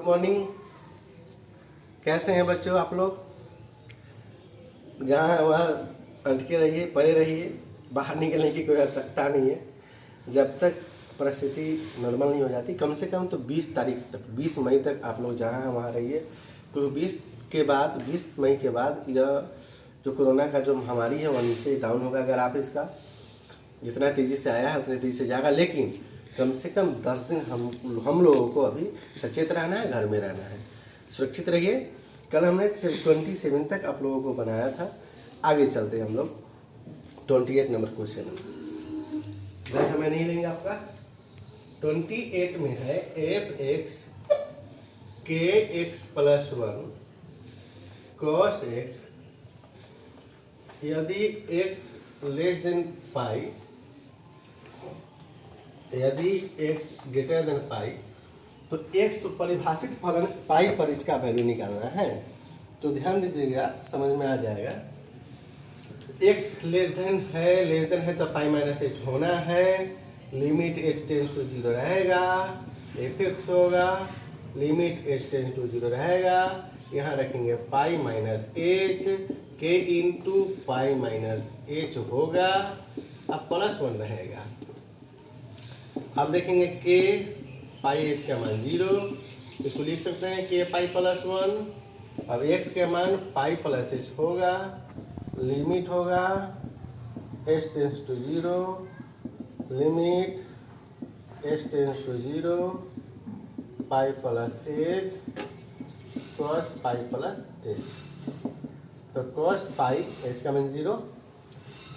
Morning. कैसे हैं बच्चों आप लोग? जहाँ है वहाँ अटके रहिए, पड़े रहिए, बाहर निकलने की कोई आवश्यकता नहीं है जब तक परिस्थिति नॉर्मल नहीं हो जाती। कम से कम तो 20 तारीख तक, 20 मई तक आप लोग जहाँ हैं वहाँ रहिए, क्योंकि 20 मई के बाद यह जो कोरोना का जो महामारी है वह नीचे डाउन होगा। अगर आप इसका जितना तेज़ी से आया है उतनी तेज़ी से जाएगा, लेकिन कम से कम 10 दिन हम लोगों को अभी सचेत रहना है, घर में रहना है, सुरक्षित रहिए। कल हमने 27 तक आप लोगों को बनाया था, आगे चलते हैं हम लोग 28 नंबर क्वेश्चन। ज़्यादा समय नहीं लेंगे आपका। 28 में है f(x) kx + 1 cos x यदि x < यदि x < तो x परिभाषित फलन पाई पर इसका वैल्यू निकालना है। तो ध्यान दीजिएगा, समझ में आ जाएगा। x लेस देन है तो पाई माइनस h होना है। लिमिट h टेंस टू 0 रहेगा, fx होगा, लिमिट h टेंस टू 0 रहेगा। यहाँ रखेंगे pi minus h, k into pi minus h होगा, अब +1 रहेगा। अब देखेंगे k पाई h का मान 0, इसको लिख सकते हैं k पाई +1। अब x के मान पाई प्लस h होगा, लिमिट होगा h tends to 0, limit h tends to 0, pi plus h cos pi plus h। तो cos पाई h का मान 0,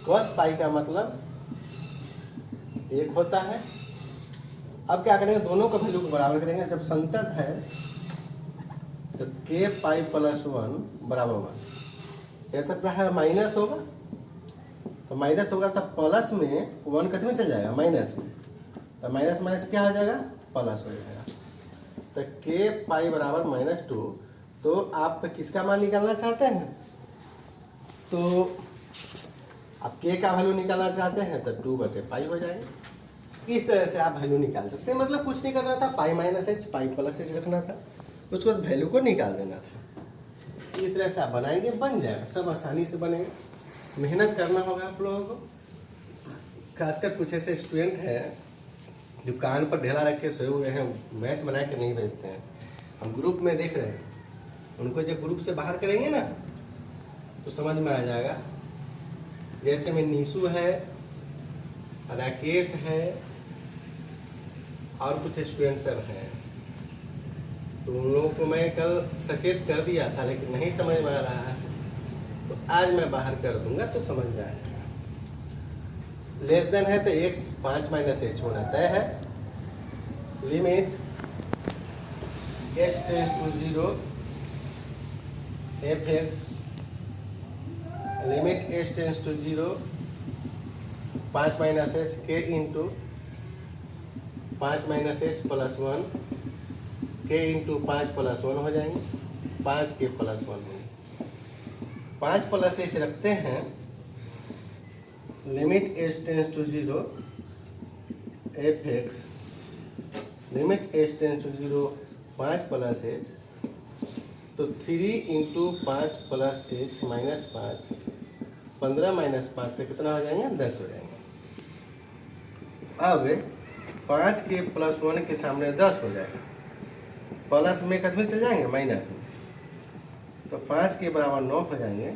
cos पाई का मतलब 1 होता है। अब क्या करेंगे, दोनों का वैल्यू को बराबर करेंगे। जब संतत है तो k पाई + 1 बराबर 1 कह सकता है, माइनस होगा तो माइनस होगा, तब प्लस में 1 कितने में चल जाएगा, माइनस में, तो माइनस माइनस क्या हो जाएगा, प्लस हो जाएगा। तो k पाई बराबर -2। तो आप किसका मान निकालना चाहते हैं? तो आप k का वैल्यू निकालना चाहते हैं तो 2/पाई हो जाएगा। इस तरह से आप वैल्यू निकाल सकते हैं। मतलब कुछ नहीं करना था, पाई माइनस h पाई प्लस h रखना था, उसके बाद वैल्यू को निकाल देना था। इस तरह से आप बनाएंगे, बन जाएगा, सब आसानी से बनेगा। मेहनत करना होगा आप लोगों को। खासकर कुछ ऐसे स्टूडेंट हैं जो कान पर ढेला रख के सोए हुए हैं, मैथ बना के नहीं भेजते हैं। हम ग्रुप में देख रहे हैं, उनको जब ग्रुप से बाहर करेंगे ना तो समझ में आ जाएगा। जैसे में नीशू है, राकेश है और कुछ स्टूडेंट सब हैं, तो उन लोगों को मैं कल सचेत कर दिया था, लेकिन नहीं समझ में आ रहा है, तो आज मैं बाहर कर दूंगा तो समझ में आएगा। लेस देन है तो x 5 माइनस h होना तय है। Limit h tends to 0 fx, limit h tends to 0 5 minus h k into 5 minus h + 1 k into 5 + 1 हो जाएंगे, 5k + 1 होंगे। 5 प्लस h रखते हैं, limit h tends to 0 fx, limit h tends to 0 5 plus h, तो 3 into 5 plus h -5, 15 minus 5 तो कितना हो जाएंगे, 10 हो जाएंगे। अब 5k + 1 के सामने 10 हो जाएगा, प्लस में कितने चल जाएंगे, माइनस में, तो 5k बराबर 9 हो जाएंगे।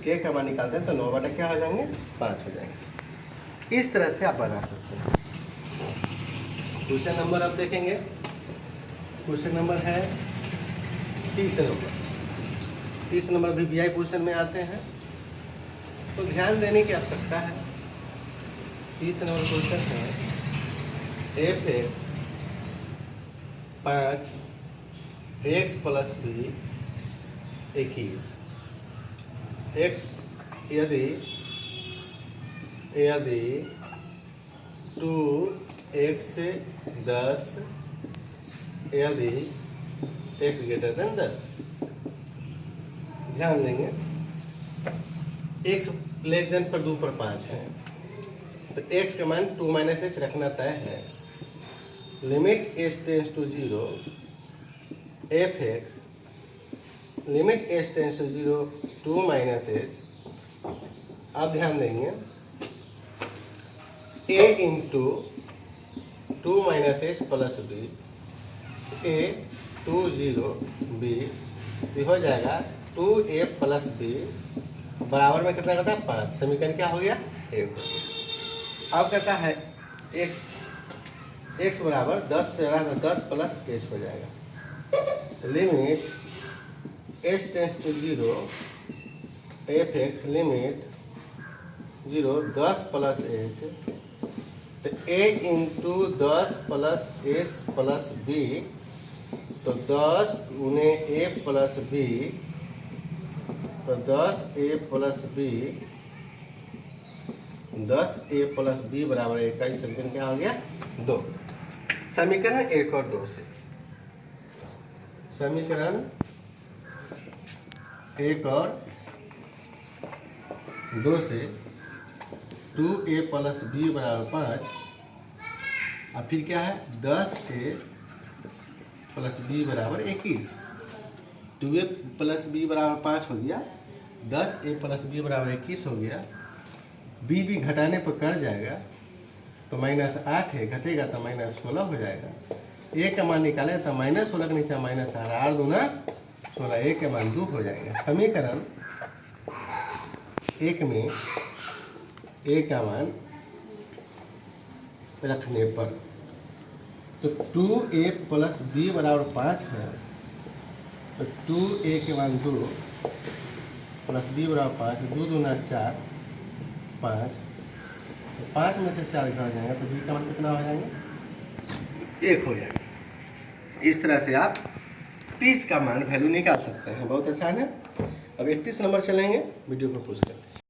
k का मान निकालते हैं तो 9 क्या हो जाएंगे, 5 हो जाएंगे। इस तरह से आप बना सकते हैं। क्वेश्चन नंबर अब देखेंगे। क्वेश्चन नंबर है 30 नंबर। 30 नंबर भी VI क्वेश्चन में आते हैं, तो ध्यान देने की आवश्यकता है। 30 नंबर क्वेश्चन है fx 5 x + b 21। x यदि 2x 10 यदि x > 10। ध्यान देंगे, x लेस देन पर 2 पर 5 है, तो x का मान 2 - h रखना तय है। Limit h tends to 0 F x limit h tends to 0 2 minus h. आप ध्यान देंगे a into 2 minus h plus b, a 2 0 b, ये हो जाएगा 2a प्लस बी बराबर में कितना करता है 5। समीकरण क्या हो गया 1। अब कहता है x बराबर 10 से रहा तो 10 प्लस h हो जाएगा। Limit h tends to 0 F x limit 0 10 plus h, तो a into 10 plus h plus b, तो 10 गुने a प्लस b, तो 10a plus b, 10a plus b बराबर 1 का समीकरण क्या हो गया 2। समीकरण 1 और 2 से, समीकरण 1 और 2 से 2a प्लस b बराबर 5, और फिर क्या है 10a प्लस b बराबर 21। 2a प्लस b बराबर 5 हो गया, 10a प्लस b बराबर 21 हो गया। b भी घटाने पर कट जाएगा तो -8 है, घटेगा तो -16 हो जाएगा। a का मान निकाले तो -16 के नीचे -8, 8 दूना 16, a के मान 2 हो जाएगा। समीकरण 1 में a का मान रखने पर तो 2a प्लस b बराबर 5 है, तो 2a के मान 2 प्लस b बराबर 5, 2 दूना 4 5, तो 5 में से 4 घट जाएगा तो b का मान कितना हो जाएगा 1 हो जाएगा। इस तरह से आप 30 का मान वैल्यू निकाल सकते हैं, बहुत आसान है। अब 31 नंबर चलेंगे, वीडियो को पॉज करते हैं।